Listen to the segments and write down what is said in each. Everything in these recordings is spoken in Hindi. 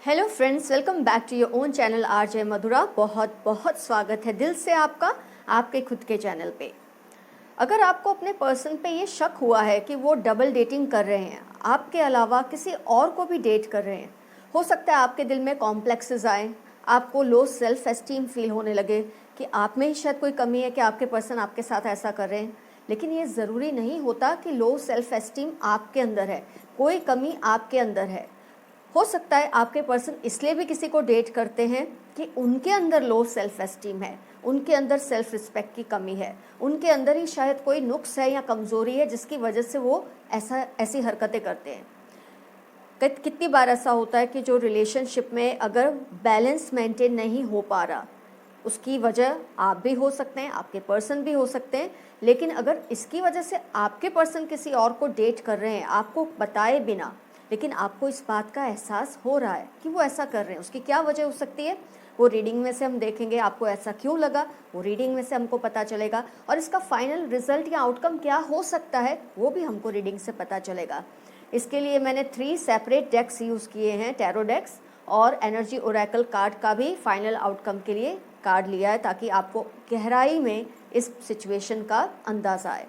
Hello friends, welcome back to your own channel RJ Madhura. बहुत बहुत स्वागत है दिल से आपका आपके खुद के चैनल पे। अगर आपको अपने पर्सन पे ये शक हुआ है कि वो डबल डेटिंग कर रहे हैं, आपके अलावा किसी और को भी डेट कर रहे हैं, हो सकता है आपके दिल में कॉम्प्लेक्सेस आए, आपको लो सेल्फ एस्टीम फील होने लगे कि आप में ही शायद कोई कमी है कि आपके पर्सन आपके साथ ऐसा कर रहे हैं। लेकिन ये ज़रूरी नहीं होता कि लो सेल्फ एस्टीम आपके अंदर है, कोई कमी आपके अंदर है। हो सकता है आपके पर्सन इसलिए भी किसी को डेट करते हैं कि उनके अंदर लो सेल्फ एस्टीम है, उनके अंदर सेल्फ रिस्पेक्ट की कमी है, उनके अंदर ही शायद कोई नुक्स है या कमज़ोरी है जिसकी वजह से वो ऐसी हरकतें करते हैं। कितनी बार ऐसा होता है कि जो रिलेशनशिप में अगर बैलेंस मेंटेन नहीं हो पा रहा, उसकी वजह आप भी हो सकते हैं, आपके पर्सन भी हो सकते हैं। लेकिन अगर इसकी वजह से आपके पर्सन किसी और को डेट कर रहे हैं आपको बताए बिना, लेकिन आपको इस बात का एहसास हो रहा है कि वो ऐसा कर रहे हैं, उसकी क्या वजह हो सकती है, वो रीडिंग में से हम देखेंगे। आपको ऐसा क्यों लगा, वो रीडिंग में से हमको पता चलेगा, और इसका फाइनल रिजल्ट या आउटकम क्या हो सकता है वो भी हमको रीडिंग से पता चलेगा। इसके लिए मैंने 3 सेपरेट डेक्स यूज़ किए हैं, टैरो डेक्स और एनर्जी ओरेकल कार्ड का भी फाइनल आउटकम के लिए कार्ड लिया है, ताकि आपको गहराई में इस सिचुएशन का अंदाज़ा आए।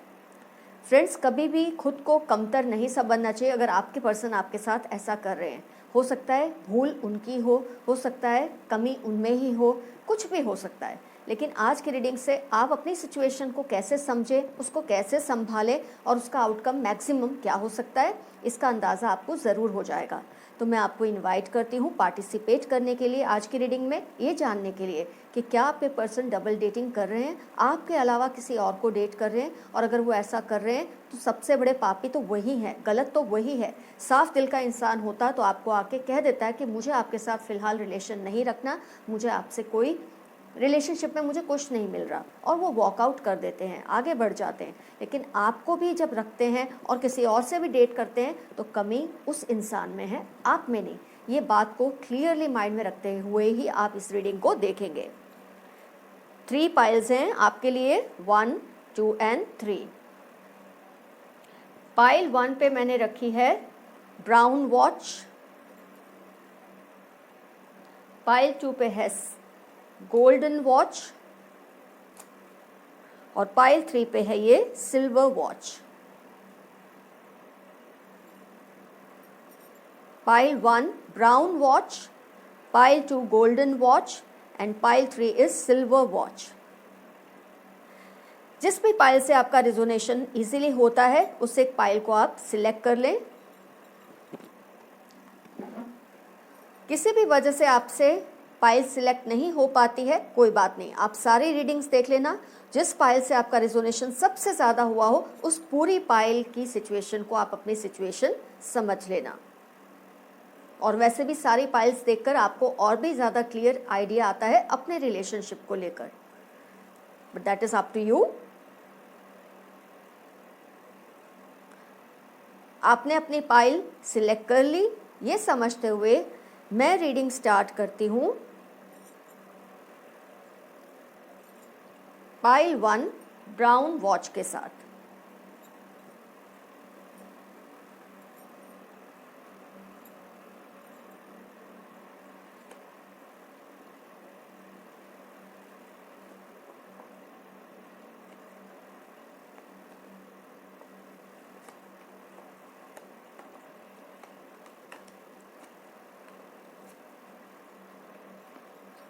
फ्रेंड्स, कभी भी खुद को कमतर नहीं समझना चाहिए। अगर आपके पर्सन आपके साथ ऐसा कर रहे हैं, हो सकता है भूल उनकी हो सकता है कमी उनमें ही हो, कुछ भी हो सकता है। लेकिन आज की रीडिंग से आप अपनी सिचुएशन को कैसे समझें, उसको कैसे संभालें और उसका आउटकम मैक्सिमम क्या हो सकता है, इसका अंदाज़ा आपको ज़रूर हो जाएगा। तो मैं आपको इनवाइट करती हूँ पार्टिसिपेट करने के लिए आज की रीडिंग में, ये जानने के लिए कि क्या आपके पर्सन डबल डेटिंग कर रहे हैं, आपके अलावा किसी और को डेट कर रहे हैं, और अगर वो ऐसा कर रहे हैं तो सबसे बड़े पापी तो वही हैं, गलत तो वही है। साफ दिल का इंसान होता तो आपको आके कह देता है कि मुझे आपके साथ फ़िलहाल रिलेशन नहीं रखना, मुझे आपसे कोई रिलेशनशिप में मुझे कुछ नहीं मिल रहा, और वो वॉकआउट कर देते हैं, आगे बढ़ जाते हैं। लेकिन आपको भी जब रखते हैं और किसी और से भी डेट करते हैं तो कमी उस इंसान में है, आप में नहीं। ये बात को क्लियरली माइंड में रखते हुए ही आप इस रीडिंग को देखेंगे। 3 पाइल्स हैं आपके लिए, 1, 2 एंड 3। पाइल 1 पे मैंने रखी है ब्राउन वॉच, पाइल 2 पे है गोल्डन वॉच, और पाइल 3 पे है ये silver watch. Pile 1 brown watch, pile 2 golden watch and pile 3 is silver watch. जिस भी पाइल से आपका रिजोनेशन इजीली होता है उस एक पाइल को आप सिलेक्ट कर लें। किसी भी वजह से आपसे पाइल सिलेक्ट नहीं हो पाती है, कोई बात नहीं, आप सारी रीडिंग्स देख लेना। जिस पाइल से आपका रिजोनेशन सबसे ज़्यादा हुआ हो उस पूरी पाइल की सिचुएशन को आप अपनी सिचुएशन समझ लेना। और वैसे भी सारी पाइल्स देखकर आपको और भी ज़्यादा क्लियर आइडिया आता है अपने रिलेशनशिप को लेकर, but that is up to you. आपने अपनी पाइल सिलेक्ट कर ली, ये समझते हुए मैं रीडिंग स्टार्ट करती हूँ। पाइल 1 ब्राउन वॉच के साथ।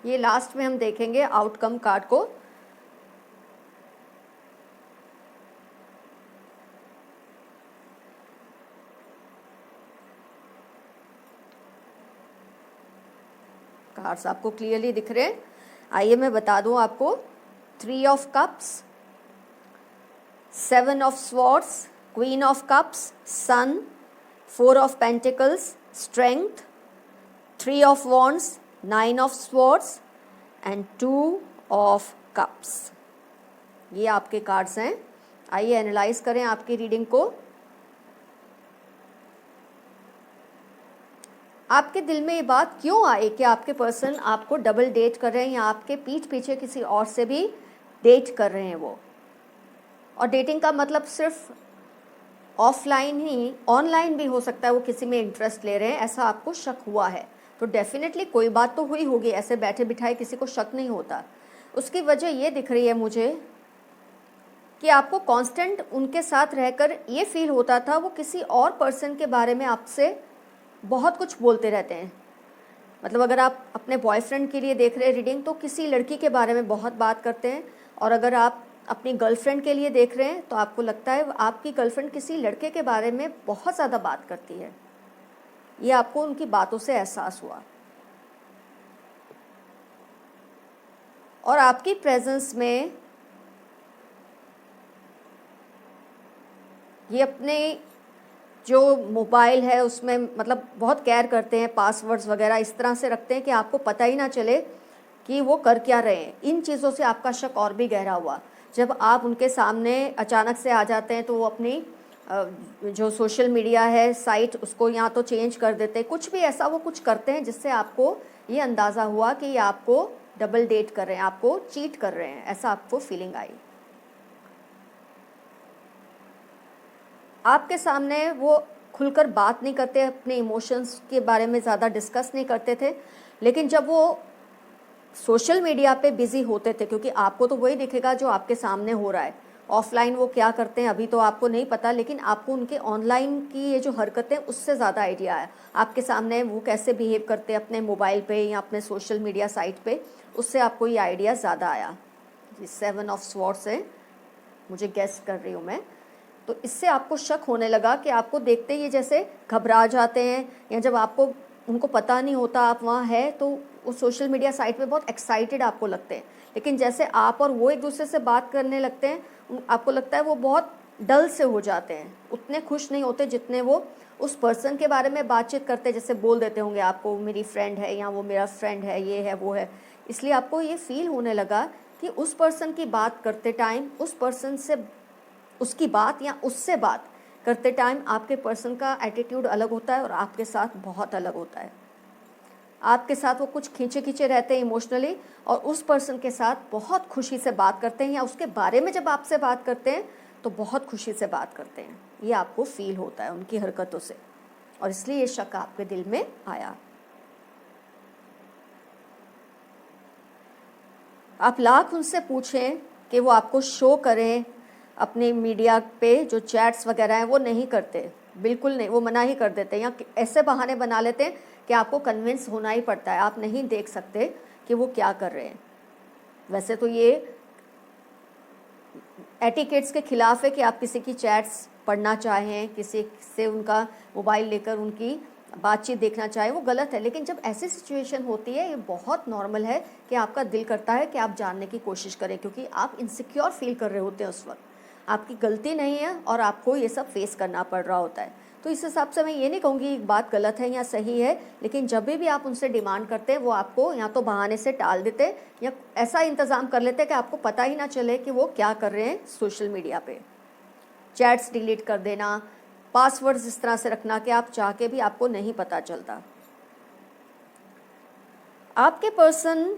ये लास्ट में हम देखेंगे आउटकम कार्ड को। कार्ड्स आपको क्लियरली दिख रहे हैं। आइए मैं बता दूं आपको। 3 of cups, 7 of swords, queen of cups, sun, 4 of pentacles, strength, 3 of wands, 9 of swords and 2 of cups. ये आपके कार्ड्स हैं। आइए एनालाइज करें आपकी रीडिंग को। आपके दिल में ये बात क्यों आई कि आपके पर्सन आपको डबल डेट कर रहे हैं, या आपके पीठ पीछे किसी और से भी डेट कर रहे हैं वो। और डेटिंग का मतलब सिर्फ ऑफलाइन ही, ऑनलाइन भी हो सकता है, वो किसी में इंटरेस्ट ले रहे हैं, ऐसा आपको शक हुआ है। तो डेफिनेटली कोई बात तो हुई होगी, ऐसे बैठे बिठाए किसी को शक नहीं होता। उसकी वजह ये दिख रही है मुझे कि आपको कांस्टेंट उनके साथ रहकर ये फील होता था वो किसी और पर्सन के बारे में आपसे बहुत कुछ बोलते रहते हैं। मतलब अगर आप अपने बॉयफ्रेंड के लिए देख रहे हैं रीडिंग, तो किसी लड़की के बारे में बहुत बात करते हैं, और अगर आप अपनी गर्लफ्रेंड के लिए देख रहे हैं तो आपको लगता है आपकी गर्लफ्रेंड किसी लड़के के बारे में बहुत ज़्यादा बात करती है। ये आपको उनकी बातों से एहसास हुआ, और आपकी प्रेजेंस में ये अपने जो मोबाइल है उसमें मतलब बहुत केयर करते हैं, पासवर्ड्स वगैरह इस तरह से रखते हैं कि आपको पता ही ना चले कि वो कर क्या रहे हैं। इन चीज़ों से आपका शक और भी गहरा हुआ। जब आप उनके सामने अचानक से आ जाते हैं तो वो अपनी जो सोशल मीडिया है साइट उसको या तो चेंज कर देते हैं, कुछ भी ऐसा वो कुछ करते हैं जिससे आपको ये अंदाज़ा हुआ कि ये आपको डबल डेट कर रहे हैं, आपको चीट कर रहे हैं, ऐसा आपको फीलिंग आई। आपके सामने वो खुलकर बात नहीं करते, अपने इमोशंस के बारे में ज़्यादा डिस्कस नहीं करते थे, लेकिन जब वो सोशल मीडिया पे बिज़ी होते थे, क्योंकि आपको तो वही दिखेगा जो आपके सामने हो रहा है, ऑफलाइन वो क्या करते हैं अभी तो आपको नहीं पता, लेकिन आपको उनके ऑनलाइन की ये जो हरकतें उससे ज़्यादा आइडिया है। आपके सामने वो कैसे बिहेव करते हैं अपने मोबाइल पे या अपने सोशल मीडिया साइट पे, उससे आपको ये आइडिया ज़्यादा आया। 7 ऑफ स्वॉर्ड्स है, मुझे गेस कर रही हूँ मैं, तो इससे आपको शक होने लगा कि आपको देखते ही जैसे घबरा जाते हैं, या जब आपको उनको पता नहीं होता आप वहाँ है तो वो सोशल मीडिया साइट पे बहुत एक्साइटेड आपको लगते हैं, लेकिन जैसे आप और वो एक दूसरे से बात करने लगते हैं आपको लगता है वो बहुत डल से हो जाते हैं, उतने खुश नहीं होते जितने वो उस पर्सन के बारे में बातचीत करते हैं। जैसे बोल देते होंगे आपको मेरी फ्रेंड है या वो मेरा फ्रेंड है, ये है वो है, इसलिए आपको ये फील होने लगा कि उस पर्सन की बात करते टाइम उस पर्सन से उसकी बात या उससे बात करते टाइम आपके पर्सन का एटीट्यूड अलग होता है और आपके साथ बहुत अलग होता है। आपके साथ वो कुछ खींचे खींचे रहते हैं इमोशनली, और उस पर्सन के साथ बहुत खुशी से बात करते हैं, या उसके बारे में जब आपसे बात करते हैं तो बहुत खुशी से बात करते हैं। ये आपको फील होता है उनकी हरकतों से, और इसलिए ये शक आपके दिल में आया। आप लाख उनसे पूछें कि वो आपको शो करें अपने मीडिया पे जो चैट्स वगैरह हैं, वो नहीं करते, बिल्कुल नहीं, वो मना ही कर देते हैं, या ऐसे बहाने बना लेते हैं कि आपको कन्विंस होना ही पड़ता है, आप नहीं देख सकते कि वो क्या कर रहे हैं। वैसे तो ये एटिकेट्स के खिलाफ है कि आप किसी की चैट्स पढ़ना चाहें, किसी से उनका मोबाइल लेकर उनकी बातचीत देखना चाहे, वो गलत है। लेकिन जब ऐसी सिचुएशन होती है ये बहुत नॉर्मल है कि आपका दिल करता है कि आप जानने की कोशिश करें, क्योंकि आप इनसिक्योर फील कर रहे होते हैं उस वक्त, आपकी गलती नहीं है और आपको ये सब फेस करना पड़ रहा होता है। तो इस हिसाब से मैं ये नहीं कहूँगी एक बात गलत है या सही है, लेकिन जब भी आप उनसे डिमांड करते हैं वो आपको या तो बहाने से टाल देते या ऐसा इंतज़ाम कर लेते कि आपको पता ही ना चले कि वो क्या कर रहे हैं सोशल मीडिया पे। चैट्स डिलीट कर देना, पासवर्ड्स इस तरह से रखना कि आप चाह के भी आपको नहीं पता चलता। आपके पर्सन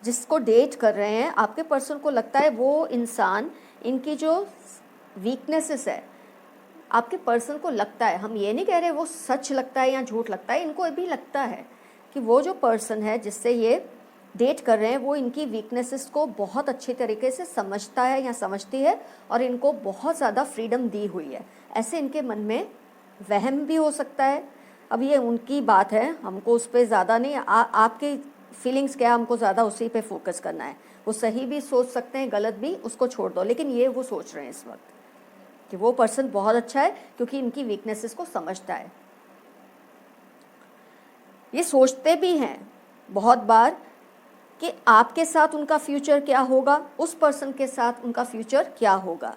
जिसको डेट कर रहे हैं, आपके पर्सन को लगता है वो इंसान, इनकी जो वीकनेसेस है आपके पर्सन को लगता है, हम ये नहीं कह रहे वो सच लगता है या झूठ लगता है, इनको भी लगता है कि वो जो पर्सन है जिससे ये डेट कर रहे हैं वो इनकी वीकनेसेस को बहुत अच्छी तरीके से समझता है या समझती है, और इनको बहुत ज़्यादा फ्रीडम दी हुई है। ऐसे इनके मन में वहम भी हो सकता है। अब ये उनकी बात है, हमको उस पर ज़्यादा नहीं, आपकी फीलिंग्स क्या, हमको ज़्यादा उसी पे फोकस करना है। वो सही भी सोच सकते हैं, गलत भी, उसको छोड़ दो, लेकिन ये वो सोच रहे हैं इस वक्त कि वो पर्सन बहुत अच्छा है क्योंकि इनकी वीकनेसेस को समझता है। ये सोचते भी हैं बहुत बार कि आपके साथ उनका फ्यूचर क्या होगा, उस पर्सन के साथ उनका फ्यूचर क्या होगा,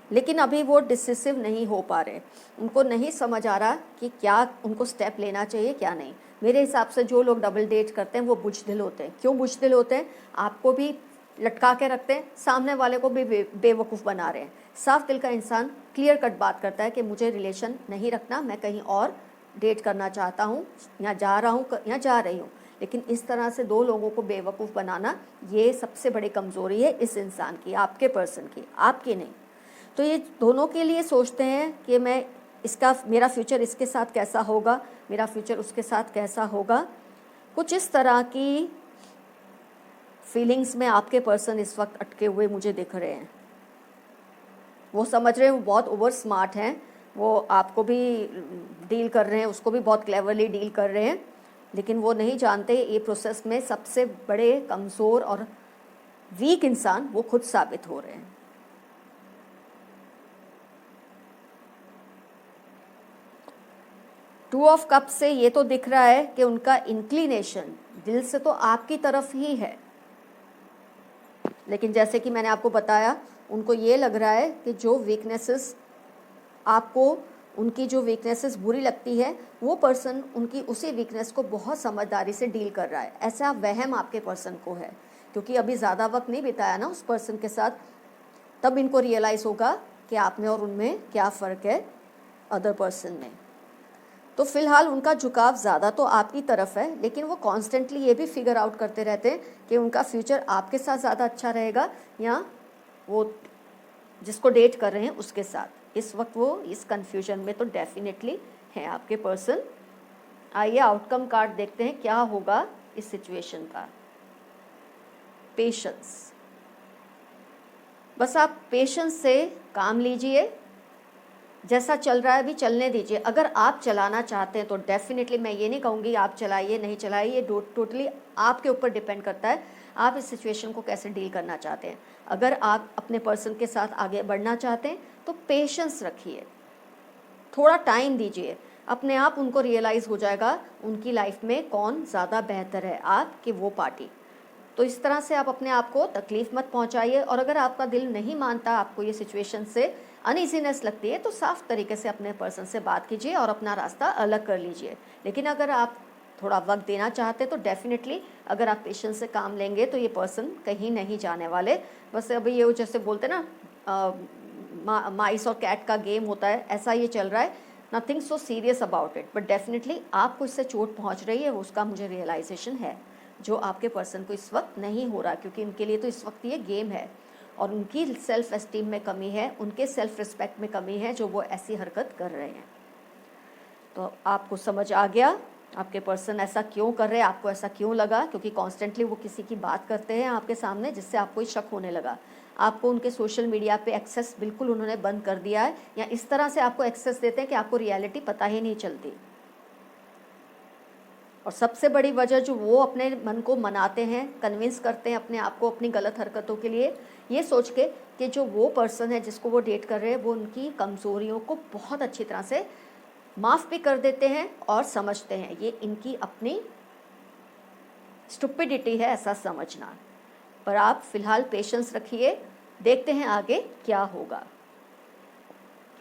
लेकिन अभी वो डिसिसिव नहीं हो पा रहे, उनको नहीं समझ आ रहा कि क्या उनको स्टेप लेना चाहिए क्या नहीं। मेरे हिसाब से जो लोग डबल डेट करते हैं वो बुज़दिल होते हैं। क्यों बुज़दिल होते हैं? आपको भी लटका के रखते हैं, सामने वाले को भी बेवकूफ़ बना रहे हैं। साफ दिल का इंसान क्लियर कट बात करता है कि मुझे रिलेशन नहीं रखना, मैं कहीं और डेट करना चाहता हूँ, या जा रहा हूँ या जा रही हूँ। लेकिन इस तरह से दो लोगों को बेवकूफ़ बनाना, ये सबसे बड़ी कमज़ोरी है इस इंसान की, आपके पर्सन की, आपकी नहीं। तो ये दोनों के लिए सोचते हैं कि मैं इसका मेरा फ्यूचर इसके साथ कैसा होगा, मेरा फ्यूचर उसके साथ कैसा होगा। कुछ इस तरह की फीलिंग्स में आपके पर्सन इस वक्त अटके हुए मुझे दिख रहे हैं। वो समझ रहे हैं वो बहुत ओवर स्मार्ट हैं, वो आपको भी डील कर रहे हैं, उसको भी बहुत क्लेवरली डील कर रहे हैं, लेकिन वो नहीं जानते ये प्रोसेस में सबसे बड़े कमज़ोर और वीक इंसान वो खुद साबित हो रहे हैं। टू ऑफ कप से ये तो दिख रहा है कि उनका इंक्लिनेशन दिल से तो आपकी तरफ ही है, लेकिन जैसे कि मैंने आपको बताया उनको ये लग रहा है कि जो वीकनेसेस आपको, उनकी जो वीकनेसेस बुरी लगती है, वो पर्सन उनकी उसी वीकनेस को बहुत समझदारी से डील कर रहा है। ऐसा वहम आपके पर्सन को है, क्योंकि अभी ज़्यादा वक्त नहीं बिताया ना उस पर्सन के साथ, तब इनको रियलाइज़ होगा कि आप में और उनमें क्या फ़र्क है अदर पर्सन में। तो फ़िलहाल उनका झुकाव ज़्यादा तो आपकी तरफ है, लेकिन वो कॉन्स्टेंटली ये भी फिगर आउट करते रहते हैं कि उनका फ्यूचर आपके साथ ज़्यादा अच्छा रहेगा या वो जिसको डेट कर रहे हैं उसके साथ। इस वक्त वो इस कन्फ्यूजन में तो डेफिनेटली है आपके पर्सन। आइए आउटकम कार्ड देखते हैं क्या होगा इस सिचुएशन का। पेशेंस, बस आप पेशेंस से काम लीजिए, जैसा चल रहा है अभी चलने दीजिए। अगर आप चलाना चाहते हैं तो डेफिनेटली, मैं ये नहीं कहूँगी आप चलाइए नहीं चलाइए, ये टोटली आपके ऊपर डिपेंड करता है आप इस सिचुएशन को कैसे डील करना चाहते हैं। अगर आप अपने पर्सन के साथ आगे बढ़ना चाहते हैं तो पेशेंस रखिए, थोड़ा टाइम दीजिए, अपने आप उनको रियलाइज़ हो जाएगा उनकी लाइफ में कौन ज़्यादा बेहतर है, आप कि वो पार्टी। तो इस तरह से आप अपने आप को तकलीफ़ मत पहुंचाइए, और अगर आपका दिल नहीं मानता, आपको ये सिचुएशन से अनईजीनेस लगती है, तो साफ तरीके से अपने पर्सन से बात कीजिए और अपना रास्ता अलग कर लीजिए। लेकिन अगर आप थोड़ा वक्त देना चाहते हैं तो डेफिनेटली अगर आप पेशेंस से काम लेंगे तो ये पर्सन कहीं नहीं जाने वाले। बस अभी ये जैसे बोलते हैं ना माइस और कैट का गेम होता है, ऐसा ये चल रहा है, nothing so serious about it, but definitely आपको इससे चोट पहुँच रही है, उसका मुझे रियलाइजेशन है, जो आपके पर्सन को इस वक्त नहीं हो रहा, क्योंकि इनके लिए तो इस वक्त ये गेम है और उनकी सेल्फ एस्टीम में कमी है, उनके सेल्फ रिस्पेक्ट में कमी है, जो वो ऐसी हरकत कर रहे हैं। तो आपको समझ आ गया आपके पर्सन ऐसा क्यों कर रहे हैं, आपको ऐसा क्यों लगा, क्योंकि कॉन्स्टेंटली वो किसी की बात करते हैं आपके सामने, जिससे आपको ही शक होने लगा। आपको उनके सोशल मीडिया पे एक्सेस बिल्कुल उन्होंने बंद कर दिया है, या इस तरह से आपको एक्सेस देते हैं कि आपको रियलिटी पता ही नहीं चलती। और सबसे बड़ी वजह जो वो अपने मन को मनाते हैं, कन्विंस करते हैं अपने आप को अपनी गलत हरकतों के लिए, ये सोच के कि जो वो पर्सन है जिसको वो डेट कर रहे हैं वो उनकी कमज़ोरियों को बहुत अच्छी तरह से माफ़ भी कर देते हैं और समझते हैं। ये इनकी अपनी स्टुपिडिटी है ऐसा समझना। पर आप फ़िलहाल पेशेंस रखिए, देखते हैं आगे क्या होगा।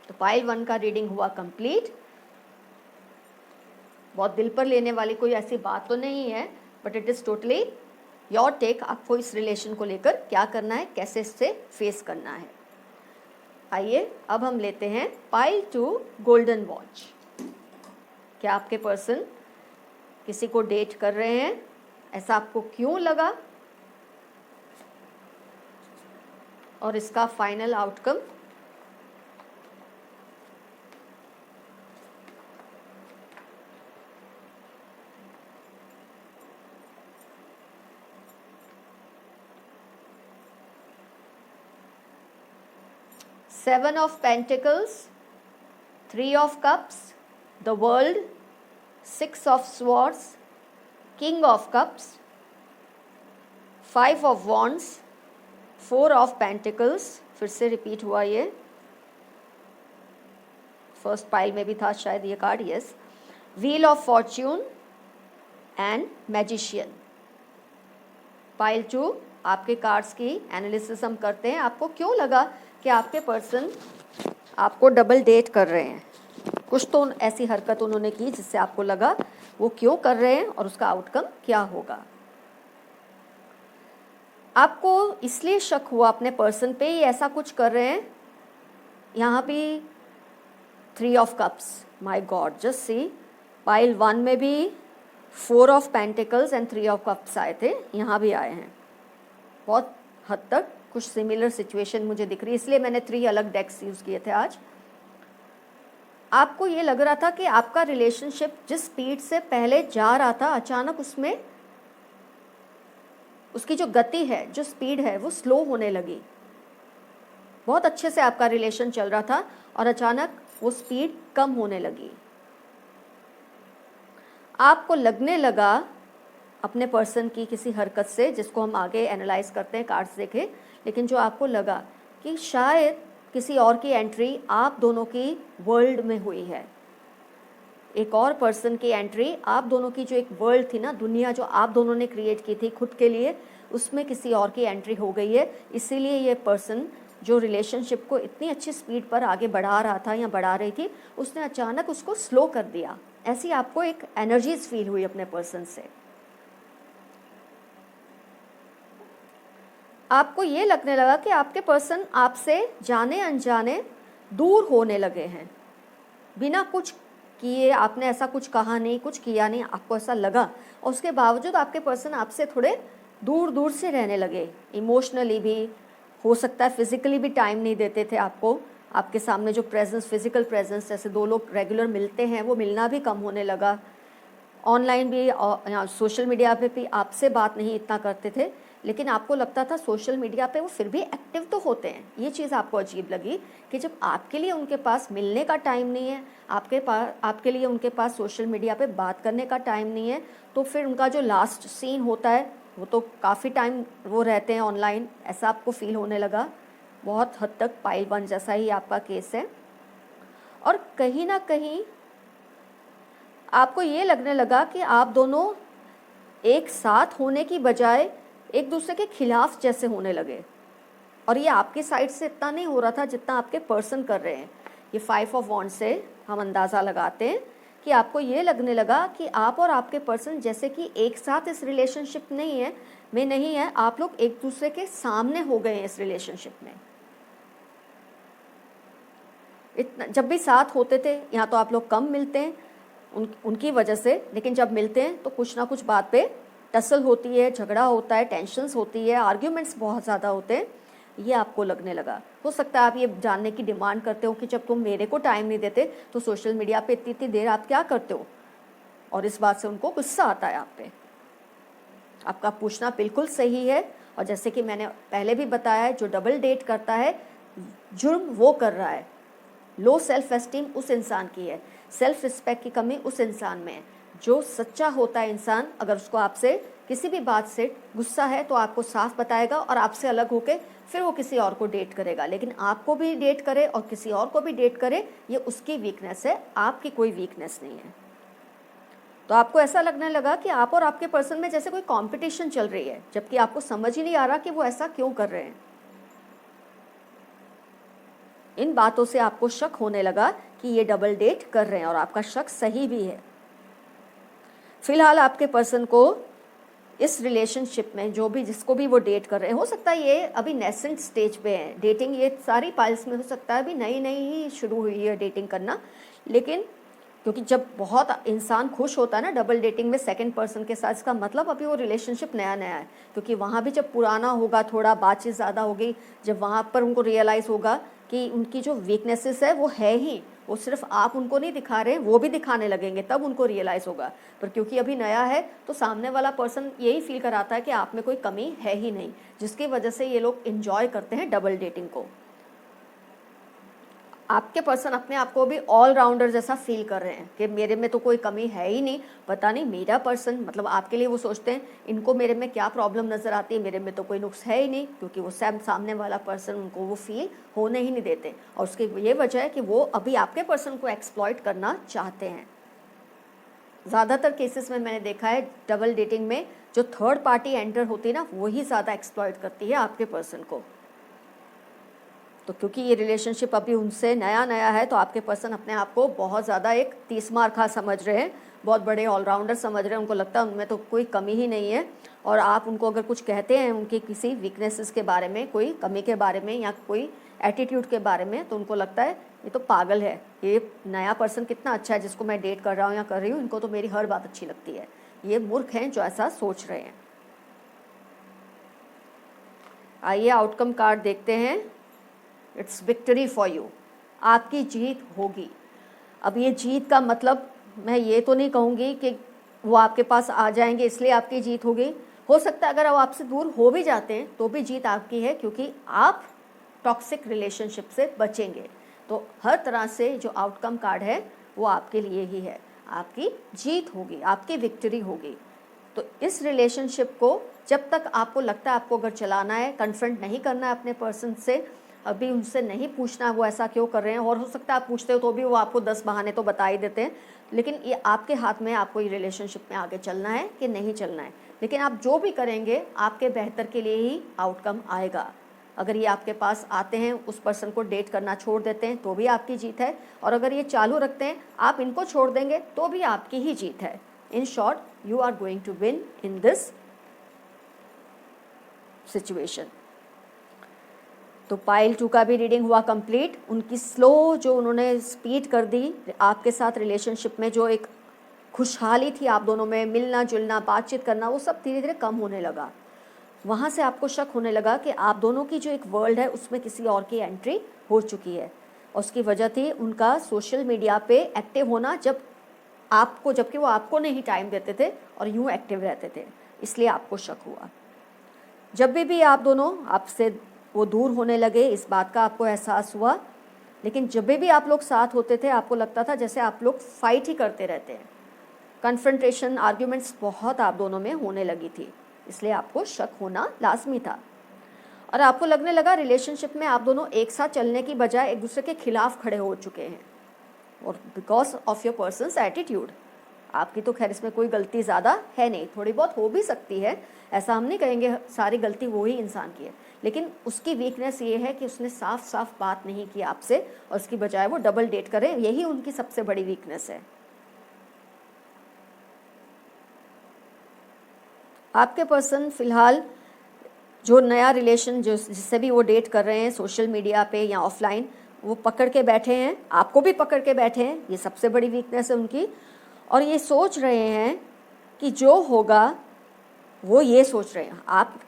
तो पाइल 1 का रीडिंग हुआ कंप्लीट। बहुत दिल पर लेने वाली कोई ऐसी बात तो नहीं है, but it is totally your take, आपको इस रिलेशन को लेकर क्या करना है, कैसे इससे फेस करना है। आइए अब हम लेते हैं पाइल 2 गोल्डन वॉच। क्या आपके पर्सन किसी को डेट कर रहे हैं, ऐसा आपको क्यों लगा, और इसका final outcome. Seven of Pentacles, 3 of Cups, the World, 6 of Swords, King of Cups, 5 of Wands, 4 of Pentacles, फिर से रिपीट हुआ ये, फर्स्ट पाइल में भी था शायद ये card, yes, wheel of Fortune and magician. Pile 2 आपके कार्ड्स की एनालिसिस हम करते हैं। आपको क्यों लगा कि आपके पर्सन आपको डबल डेट कर रहे हैं, कुछ तो ऐसी हरकत उन्होंने की जिससे आपको लगा वो क्यों कर रहे हैं और उसका आउटकम क्या होगा। आपको इसलिए शक हुआ अपने पर्सन पे, ये ऐसा कुछ कर रहे हैं। यहाँ भी 3 of cups, my God, just see, pile 1 में भी 4 of pentacles and 3 of cups आए थे, यहाँ भी आए हैं। बहुत हद तक कुछ सिमिलर सिचुएशन मुझे दिख रही है, इसलिए मैंने 3 अलग डेक्स यूज़ किए थे आज। आपको ये लग रहा था कि आपका रिलेशनशिप जिस स्पीड से पहले जा रहा था, अचानक उसमें उसकी जो गति है, जो स्पीड है, वो स्लो होने लगी। बहुत अच्छे से आपका रिलेशन चल रहा था और अचानक वो स्पीड कम होने लगी। आपको लगने लगा अपने पर्सन की किसी हरकत से, जिसको हम आगे एनालाइज करते हैं कार्ड्स देखे, लेकिन जो आपको लगा कि शायद किसी और की एंट्री आप दोनों की वर्ल्ड में हुई है, एक और पर्सन की एंट्री आप दोनों की, जो एक वर्ल्ड थी ना, दुनिया जो आप दोनों ने क्रिएट की थी खुद के लिए, उसमें किसी और की एंट्री हो गई है। इसीलिए ये पर्सन जो रिलेशनशिप को इतनी अच्छी स्पीड पर आगे बढ़ा रहा था या बढ़ा रही थी, उसने अचानक उसको स्लो कर दिया। ऐसी आपको एक एनर्जीज फील हुई अपने पर्सन से। आपको ये लगने लगा कि आपके पर्सन आपसे जाने अनजाने दूर होने लगे हैं, बिना कुछ किए। आपने ऐसा कुछ कहा नहीं, कुछ किया नहीं, आपको ऐसा लगा, और उसके बावजूद आपके पर्सन आपसे थोड़े दूर दूर से रहने लगे। इमोशनली भी हो सकता है, फिजिकली भी टाइम नहीं देते थे आपको। आपके सामने जो प्रेजेंस, फिजिकल प्रेजेंस, जैसे दो लोग रेगुलर मिलते हैं, वो मिलना भी कम होने लगा। ऑनलाइन भी या सोशल मीडिया पे भी आपसे बात नहीं इतना करते थे, लेकिन आपको लगता था सोशल मीडिया पे वो फिर भी एक्टिव तो होते हैं। ये चीज़ आपको अजीब लगी कि जब आपके लिए उनके पास मिलने का टाइम नहीं है, आपके लिए उनके पास सोशल मीडिया पे बात करने का टाइम नहीं है, तो फिर उनका जो लास्ट सीन होता है वो तो काफ़ी टाइम वो रहते हैं ऑनलाइन, ऐसा आपको फील होने लगा। बहुत हद तक पाइल वन जैसा ही आपका केस है। और कहीं ना कहीं आपको ये लगने लगा कि आप दोनों एक साथ होने की बजाय एक दूसरे के खिलाफ जैसे होने लगे। और ये आपकी साइड से इतना नहीं हो रहा था जितना आपके पर्सन कर रहे हैं। ये 5 ऑफ वॉन्ड्स से हम अंदाज़ा लगाते हैं कि आपको ये लगने लगा कि आप और आपके पर्सन जैसे कि एक साथ इस रिलेशनशिप में नहीं है, आप लोग एक दूसरे के सामने हो गए हैं इस रिलेशनशिप में। इतना जब भी साथ होते थे, यहाँ तो आप लोग कम मिलते हैं उनकी वजह से, लेकिन जब मिलते हैं तो कुछ ना कुछ बात पे टसल होती है, झगड़ा होता है, टेंशन्स होती है, आर्ग्यूमेंट्स बहुत ज़्यादा होते हैं। ये आपको लगने लगा। हो सकता है आप ये जानने की डिमांड करते हो कि जब तुम मेरे को टाइम नहीं देते तो सोशल मीडिया पे इतनी इतनी देर आप क्या करते हो, और इस बात से उनको गुस्सा आता है आप पे। आपका पूछना बिल्कुल सही है, और जैसे कि मैंने पहले भी बताया है, जो डबल डेट करता है जुर्म वो कर रहा है। लो सेल्फ एस्टीम उस इंसान की है, सेल्फ रिस्पेक्ट की कमी उस इंसान में है। जो सच्चा होता है इंसान, अगर उसको आपसे किसी भी बात से गुस्सा है तो आपको साफ बताएगा और आपसे अलग होके फिर वो किसी और को डेट करेगा। लेकिन आपको भी डेट करे और किसी और को भी डेट करे, ये उसकी वीकनेस है, आपकी कोई वीकनेस नहीं है। तो आपको ऐसा लगने लगा कि आप और आपके पर्सन में जैसे कोई कंपटीशन चल रही है, जबकि आपको समझ ही नहीं आ रहा कि वो ऐसा क्यों कर रहे हैं। इन बातों से आपको शक होने लगा कि ये डबल डेट कर रहे हैं, और आपका शक सही भी है। फिलहाल आपके पर्सन को इस रिलेशनशिप में जो भी जिसको भी वो डेट कर रहे हैं, हो सकता है ये अभी नेसेंट स्टेज पे है डेटिंग, ये सारी पाइल्स में हो सकता है अभी नई नई ही शुरू हुई है डेटिंग करना। लेकिन क्योंकि जब बहुत इंसान खुश होता है ना डबल डेटिंग में सेकंड पर्सन के साथ, इसका मतलब अभी वो रिलेशनशिप नया नया है। क्योंकि वहाँ भी जब पुराना होगा, थोड़ा बातचीत ज़्यादा होगी, जब वहाँ पर उनको रियलाइज़ होगा कि उनकी जो वीकनेसेस है वो है ही, वो सिर्फ आप उनको नहीं दिखा रहे हैं, वो भी दिखाने लगेंगे, तब उनको रियलाइज़ होगा। पर क्योंकि अभी नया है तो सामने वाला पर्सन यही फील कराता है कि आप में कोई कमी है ही नहीं, जिसकी वजह से ये लोग इन्जॉय करते हैं डबल डेटिंग को। आपके पर्सन अपने आप को भी ऑलराउंडर जैसा फील कर रहे हैं कि मेरे में तो कोई कमी है ही नहीं, पता नहीं मेरा पर्सन, मतलब आपके लिए वो सोचते हैं इनको मेरे में क्या प्रॉब्लम नज़र आती है, मेरे में तो कोई नुक्स है ही नहीं, क्योंकि वो सामने वाला पर्सन उनको वो फील होने ही नहीं देते। और उसकी ये वजह है कि वो अभी आपके पर्सन को एक्सप्लॉइट करना चाहते हैं। ज़्यादातर केसेस में मैंने देखा है डबल डेटिंग में जो थर्ड पार्टी एंटर होती है ना, वही ज़्यादा एक्सप्लॉइट करती है आपके पर्सन को। तो क्योंकि ये रिलेशनशिप अभी उनसे नया नया है, तो आपके पर्सन अपने आप को बहुत ज़्यादा एक 30 मार खा समझ रहे हैं, बहुत बड़े ऑलराउंडर समझ रहे हैं। उनको लगता है उनमें तो कोई कमी ही नहीं है, और आप उनको अगर कुछ कहते हैं उनकी किसी वीकनेसेस के बारे में, कोई कमी के बारे में या कोई एटीट्यूड के बारे में, तो उनको लगता है ये तो पागल है, ये नया पर्सन कितना अच्छा है जिसको मैं डेट कर रहा हूँ या कर रही हूँ, इनको तो मेरी हर बात अच्छी लगती है। ये मूर्ख हैं जो ऐसा सोच रहे हैं। आइए आउटकम कार्ड देखते हैं। इट्स विक्ट्री फॉर यू, आपकी जीत होगी। अब ये जीत का मतलब मैं ये तो नहीं कहूँगी कि वो आपके पास आ जाएंगे इसलिए आपकी जीत हो गई। हो सकता है अगर वो आपसे दूर हो भी जाते हैं तो भी जीत आपकी है, क्योंकि आप टॉक्सिक रिलेशनशिप से बचेंगे। तो हर तरह से जो आउटकम कार्ड है वो आपके लिए ही है, आपकी जीत होगी, आपकी विक्ट्री होगी। तो इस रिलेशनशिप को जब तक आपको लगता है आपको अगर चलाना है, कन्फ्रंट नहीं करना है अपने पर्सन से, अभी उनसे नहीं पूछना है वो ऐसा क्यों कर रहे हैं, और हो सकता है आप पूछते हो तो भी वो आपको 10 बहाने तो बता ही देते हैं, लेकिन ये आपके हाथ में, आपको ये रिलेशनशिप में आगे चलना है कि नहीं चलना है। लेकिन आप जो भी करेंगे आपके बेहतर के लिए ही आउटकम आएगा। अगर ये आपके पास आते हैं, उस पर्सन को डेट करना छोड़ देते हैं तो भी आपकी जीत है, और अगर ये चालू रखते हैं, आप इनको छोड़ देंगे तो भी आपकी ही जीत है। In short, you are going to win in this situation. तो पाइल 2 का भी रीडिंग हुआ कंप्लीट। उनकी स्लो जो उन्होंने स्पीड कर दी आपके साथ रिलेशनशिप में, जो एक खुशहाली थी आप दोनों में, मिलना जुलना, बातचीत करना, वो सब धीरे धीरे कम होने लगा। वहाँ से आपको शक होने लगा कि आप दोनों की जो एक वर्ल्ड है उसमें किसी और की एंट्री हो चुकी है, और उसकी वजह थी उनका सोशल मीडिया पे एक्टिव होना, जबकि वो आपको नहीं टाइम देते थे और यूँ एक्टिव रहते थे, इसलिए आपको शक हुआ। जब भी आप दोनों आपसे वो दूर होने लगे, इस बात का आपको एहसास हुआ, लेकिन जब भी आप लोग साथ होते थे आपको लगता था जैसे आप लोग फाइट ही करते रहते हैं। कन्फ्रंटेशन, आर्ग्यूमेंट्स बहुत आप दोनों में होने लगी थी, इसलिए आपको शक होना लाजमी था। और आपको लगने लगा रिलेशनशिप में आप दोनों एक साथ चलने की बजाय एक दूसरे के खिलाफ खड़े हो चुके हैं, और because of your persons attitude. आपकी तो खैर इसमें कोई गलती ज़्यादा है नहीं, थोड़ी बहुत हो भी सकती है, ऐसा हम नहीं कहेंगे सारी गलती वो ही इंसान की है, लेकिन उसकी वीकनेस ये है कि उसने साफ साफ बात नहीं की आपसे, और उसकी बजाय वो डबल डेट करे, यही उनकी सबसे बड़ी वीकनेस है। आपके पर्सन फिलहाल जो नया रिलेशन जिससे भी वो डेट कर रहे हैं सोशल मीडिया पे या ऑफलाइन, वो पकड़ के बैठे हैं, आपको भी पकड़ के बैठे हैं, ये सबसे बड़ी वीकनेस है उनकी। और ये सोच रहे हैं कि जो होगा, वो ये सोच रहे हैं,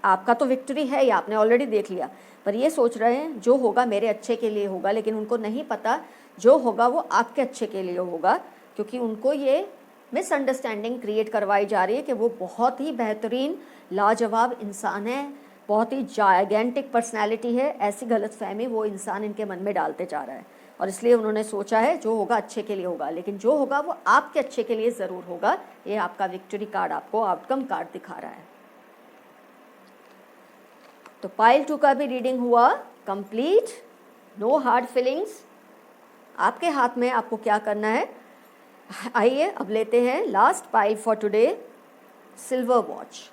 आपका तो विक्ट्री है, ये आपने ऑलरेडी देख लिया, पर ये सोच रहे हैं जो होगा मेरे अच्छे के लिए होगा, लेकिन उनको नहीं पता जो होगा वो आपके अच्छे के लिए होगा, क्योंकि उनको ये मिसअंडरस्टैंडिंग क्रिएट करवाई जा रही है कि वो बहुत ही बेहतरीन लाजवाब इंसान है, बहुत ही जायगेंटिक पर्सनैलिटी है। ऐसी गलतफहमी वो इंसान इनके मन में डालते जा रहा है, और इसलिए उन्होंने सोचा है जो होगा अच्छे के लिए होगा, लेकिन जो होगा वो आपके अच्छे के लिए ज़रूर होगा। ये आपका विक्ट्री कार्ड आपको आउटकम कार्ड दिखा रहा है। तो पाइल 2 का भी रीडिंग हुआ कंप्लीट। No hard feelings. आपके हाथ में आपको क्या करना है। आइए अब लेते हैं last pile for today, silver watch.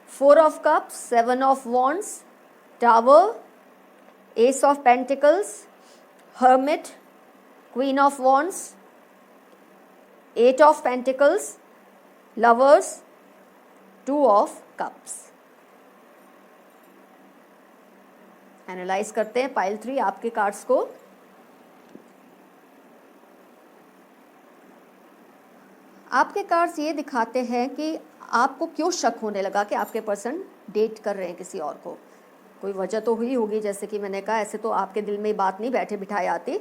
Four of Cups, Seven of Wands, Tower, Ace of Pentacles, Hermit, Queen of Wands, Eight of Pentacles, Lovers, Two of Cups। Analyse करते हैं पाइल 3 आपके कार्ड्स को। आपके कार्ड्स ये दिखाते हैं कि आपको क्यों शक होने लगा कि आपके पर्सन डेट कर रहे हैं किसी और को। कोई वजह तो हुई होगी, जैसे कि मैंने कहा, ऐसे तो आपके दिल में बात नहीं बैठे बिठाए आती।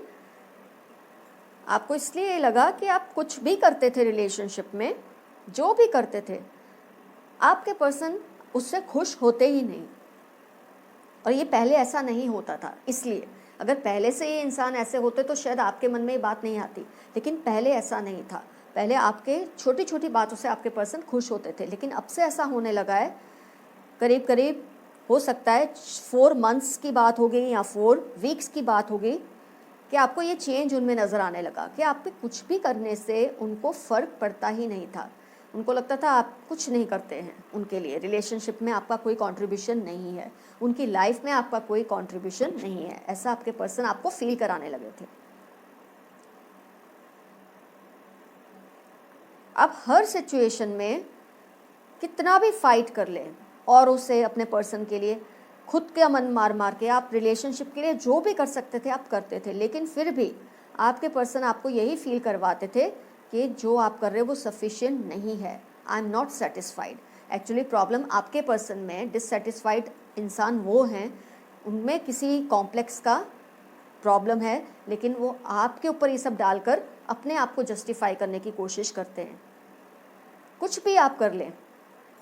आपको इसलिए लगा कि आप कुछ भी करते थे रिलेशनशिप में, जो भी करते थे, आपके पर्सन उससे खुश होते ही नहीं, और ये पहले ऐसा नहीं होता था। इसलिए अगर पहले से ये इंसान ऐसे होते तो शायद आपके मन में ये बात नहीं आती, लेकिन पहले ऐसा नहीं था। पहले आपके छोटी छोटी बातों से आपके पर्सन खुश होते थे, लेकिन अब से ऐसा होने लगा है। करीब करीब हो सकता है 4 मंथ्स की बात हो गई या 4 वीक्स की बात हो गई कि आपको ये चेंज उनमें नज़र आने लगा कि आप पे कुछ भी करने से उनको फ़र्क पड़ता ही नहीं था। उनको लगता था आप कुछ नहीं करते हैं उनके लिए, रिलेशनशिप में आपका कोई कंट्रीब्यूशन नहीं है, उनकी लाइफ में आपका कोई कंट्रीब्यूशन नहीं है, ऐसा आपके पर्सन आपको फील कराने लगे थे। अब हर सिचुएशन में कितना भी फाइट कर लें और उसे अपने पर्सन के लिए, खुद का मन मार मार के आप रिलेशनशिप के लिए जो भी कर सकते थे आप करते थे, लेकिन फिर भी आपके पर्सन आपको यही फील करवाते थे कि जो आप कर रहे हो वो सफिशिएंट नहीं है, I am not satisfied. Actually problem आपके पर्सन में, डिससेटिस्फाइड इंसान वो हैं, उनमें किसी कॉम्प्लेक्स का प्रॉब्लम है, लेकिन वो आपके ऊपर ये सब डालकर अपने आप को जस्टिफाई करने की कोशिश करते हैं। कुछ भी आप कर लें,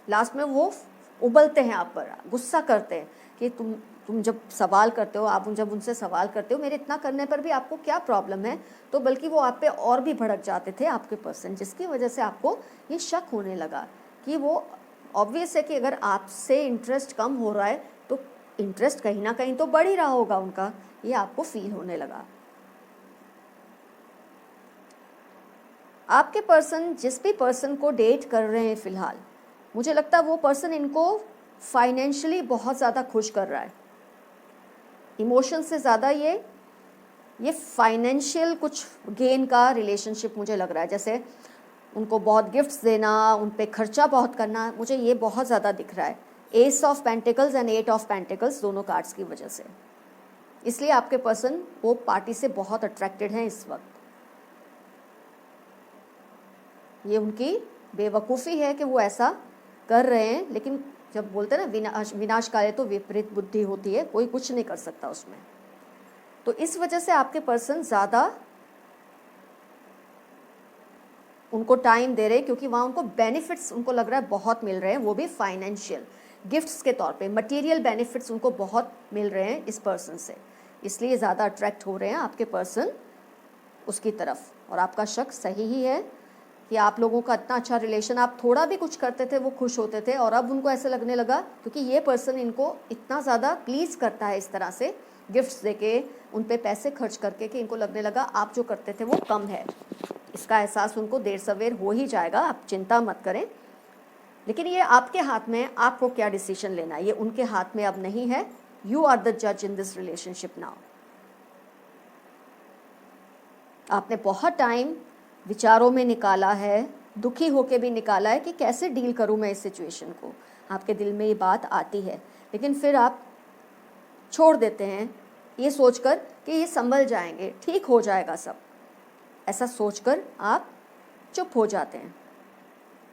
लास्ट में वो उबलते हैं आप पर, गुस्सा करते हैं कि तुम जब सवाल करते हो, आप जब उनसे सवाल करते हो मेरे इतना करने पर भी आपको क्या प्रॉब्लम है, तो बल्कि वो आप पे और भी भड़क जाते थे आपके पर्सन, जिसकी वजह से आपको ये शक होने लगा कि वो ऑब्वियस है कि अगर आपसे इंटरेस्ट कम हो रहा है तो इंटरेस्ट कहीं ना कहीं तो बढ़ ही रहा होगा उनका, ये आपको फील होने लगा। आपके पर्सन जिस भी पर्सन को डेट कर रहे हैं फिलहाल, मुझे लगता है वो पर्सन इनको फाइनेंशियली बहुत ज़्यादा खुश कर रहा है। इमोशन से ज़्यादा ये फाइनेंशियल कुछ गेन का रिलेशनशिप मुझे लग रहा है। जैसे उनको बहुत गिफ्ट्स देना, उन पे खर्चा बहुत करना, मुझे ये बहुत ज़्यादा दिख रहा है। Ace of pentacles and eight of pentacles दोनों कार्ड्स की वजह से, इसलिए आपके पर्सन वो पार्टी से बहुत अट्रैक्टेड हैं इस वक्त। ये उनकी बेवकूफ़ी है कि वो ऐसा कर रहे हैं, लेकिन जब बोलते हैं ना विनाश काले तो विपरीत बुद्धि होती है, कोई कुछ नहीं कर सकता उसमें। तो इस वजह से आपके पर्सन ज़्यादा उनको टाइम दे रहे हैं, क्योंकि वहाँ उनको बेनिफिट्स उनको लग रहा है बहुत मिल रहे हैं, वो भी फाइनेंशियल गिफ्ट्स के तौर पे, मटेरियल बेनिफिट्स उनको बहुत मिल रहे हैं इस पर्सन से, इसलिए ज़्यादा अट्रैक्ट हो रहे हैं आपके पर्सन उसकी तरफ। और आपका शक सही ही है कि आप लोगों का इतना अच्छा रिलेशन, आप थोड़ा भी कुछ करते थे वो खुश होते थे, और अब उनको ऐसे लगने लगा क्योंकि ये पर्सन इनको इतना ज़्यादा प्लीज़ करता है इस तरह से गिफ्ट्स देके, उन पे पैसे खर्च करके, कि इनको लगने लगा आप जो करते थे वो कम है। इसका एहसास उनको देर सवेर हो ही जाएगा, आप चिंता मत करें। लेकिन ये आपके हाथ में, आपको क्या डिसीजन लेना है, ये उनके हाथ में अब नहीं है। यू आर द जज इन दिस रिलेशनशिप नाउ। आपने बहुत टाइम विचारों में निकाला है, दुखी होके भी निकाला है कि कैसे डील करूं मैं इस सिचुएशन को। आपके दिल में ये बात आती है, लेकिन फिर आप छोड़ देते हैं ये सोचकर कि ये संभल जाएंगे, ठीक हो जाएगा सब, ऐसा सोचकर आप चुप हो जाते हैं,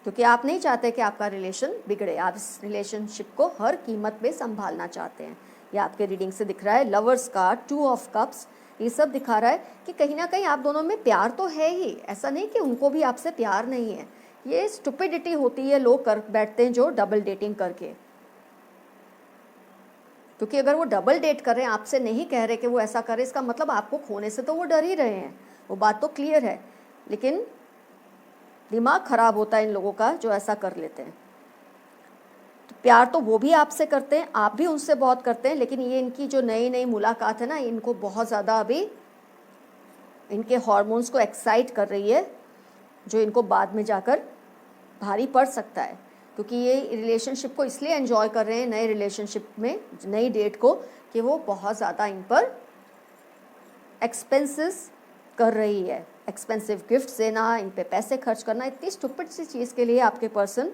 क्योंकि आप नहीं चाहते कि आपका रिलेशन बिगड़े। आप इस रिलेशनशिप को हर कीमत पे संभालना चाहते हैं। ये आपके रीडिंग से दिख रहा है। लवर्स का, 2 ऑफ कप्स, ये सब दिखा रहा है कि कहीं ना कहीं आप दोनों में प्यार तो है ही, ऐसा नहीं कि उनको भी आपसे प्यार नहीं है। ये स्टुपिडिटी होती है, लोग कर बैठते हैं जो डबल डेटिंग करके, क्योंकि अगर वो डबल डेट कर रहे हैं, आपसे नहीं कह रहे कि वो ऐसा करे, इसका मतलब आपको खोने से तो वो डर ही रहे हैं, वो बात तो क्लियर है। लेकिन दिमाग खराब होता है इन लोगों का जो ऐसा कर लेते हैं। तो प्यार तो वो भी आपसे करते हैं, आप भी उनसे बहुत करते हैं, लेकिन ये इनकी जो नई नई मुलाकात है ना, इनको बहुत ज़्यादा अभी इनके हार्मोन्स को एक्साइट कर रही है, जो इनको बाद में जाकर भारी पड़ सकता है। क्योंकि ये रिलेशनशिप को इसलिए एंजॉय कर रहे हैं, नए रिलेशनशिप में नई डेट को, कि वो बहुत ज़्यादा इन पर एक्सपेंसेस कर रही है। एक्सपेंसिव गिफ्ट्स देना, इन पे पैसे खर्च करना, इतनी स्टुपिड सी चीज़ के लिए आपके पर्सन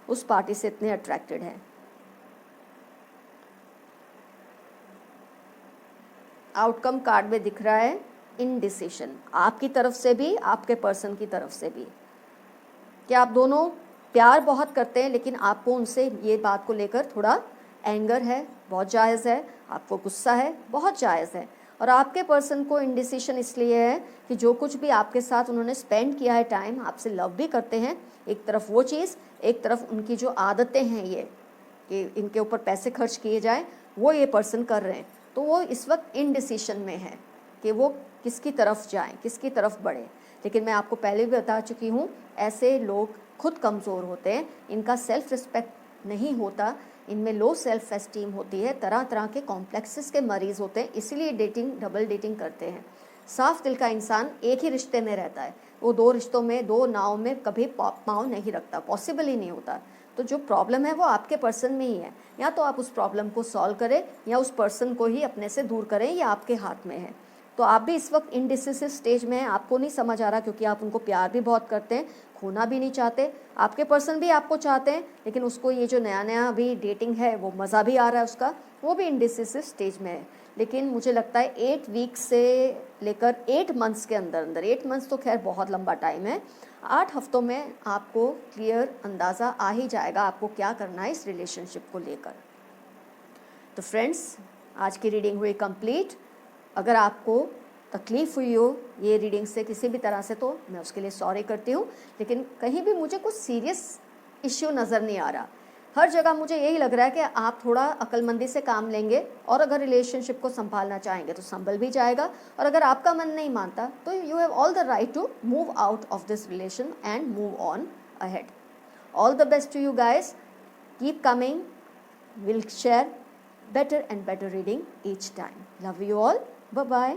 उस पार्टी से इतने अट्रैक्टेड हैं। आउटकम कार्ड में दिख रहा है इनडिसीजन, आपकी तरफ से भी आपके पर्सन की तरफ से भी, कि आप दोनों प्यार बहुत करते हैं, लेकिन आपको उनसे ये बात को लेकर थोड़ा एंगर है, बहुत जायज़ है, आपको गुस्सा है, बहुत जायज़ है। और आपके पर्सन को इंडिसीजन इसलिए है कि जो कुछ भी आपके साथ उन्होंने स्पेंड किया है टाइम, आपसे लव भी करते हैं, एक तरफ वो चीज़, एक तरफ उनकी जो आदतें हैं ये कि इनके ऊपर पैसे खर्च किए जाएं, वो ये पर्सन कर रहे हैं। तो वो इस वक्त इनडिसीजन में है कि वो किसकी तरफ जाएं, किसकी तरफ बढ़े। लेकिन मैं आपको पहले भी बता चुकी हूँ, ऐसे लोग खुद कमज़ोर होते हैं, इनका सेल्फ रिस्पेक्ट नहीं होता, इनमें लो सेल्फ एस्टीम होती है, तरह तरह के कॉम्प्लेक्सेस के मरीज़ होते हैं, इसीलिए डेटिंग, डबल डेटिंग करते हैं। साफ दिल का इंसान एक ही रिश्ते में रहता है, वो 2 रिश्तों में, 2 नाव में कभी पाँव नहीं रखता, पॉसिबल ही नहीं होता। तो जो प्रॉब्लम है वो आपके पर्सन में ही है, या तो आप उस प्रॉब्लम को सॉल्व करें या उस पर्सन को ही अपने से दूर करें, ये आपके हाथ में है। तो आप भी इस वक्त इनडिसिसिव स्टेज में हैं, आपको नहीं समझ आ रहा क्योंकि आप उनको प्यार भी बहुत करते हैं, खोना भी नहीं चाहते, आपके पर्सन भी आपको चाहते हैं, लेकिन उसको ये जो नया नया अभी डेटिंग है वो मज़ा भी आ रहा है उसका, वो भी इनडिसिसिव स्टेज में है। लेकिन मुझे लगता है 8 वीक्स से लेकर 8 मंथ्स के अंदर अंदर, 8 मंथ्स तो खैर बहुत लंबा टाइम है, 8 हफ्तों में आपको क्लियर अंदाज़ा आ ही जाएगा आपको क्या करना है इस रिलेशनशिप को लेकर। तो फ्रेंड्स, आज की रीडिंग हुई कंप्लीट। अगर आपको तकलीफ़ हुई हो ये रीडिंग से किसी भी तरह से तो मैं उसके लिए सॉरी करती हूँ, लेकिन कहीं भी मुझे कुछ सीरियस इश्यू नज़र नहीं आ रहा। हर जगह मुझे यही लग रहा है कि आप थोड़ा अक्लमंदी से काम लेंगे और अगर रिलेशनशिप को संभालना चाहेंगे तो संभल भी जाएगा, और अगर आपका मन नहीं मानता तो you have all the right to move out of this relation and move on ahead. All the best to you guys, keep coming, will share better and better reading each time. Love you all. Bye bye.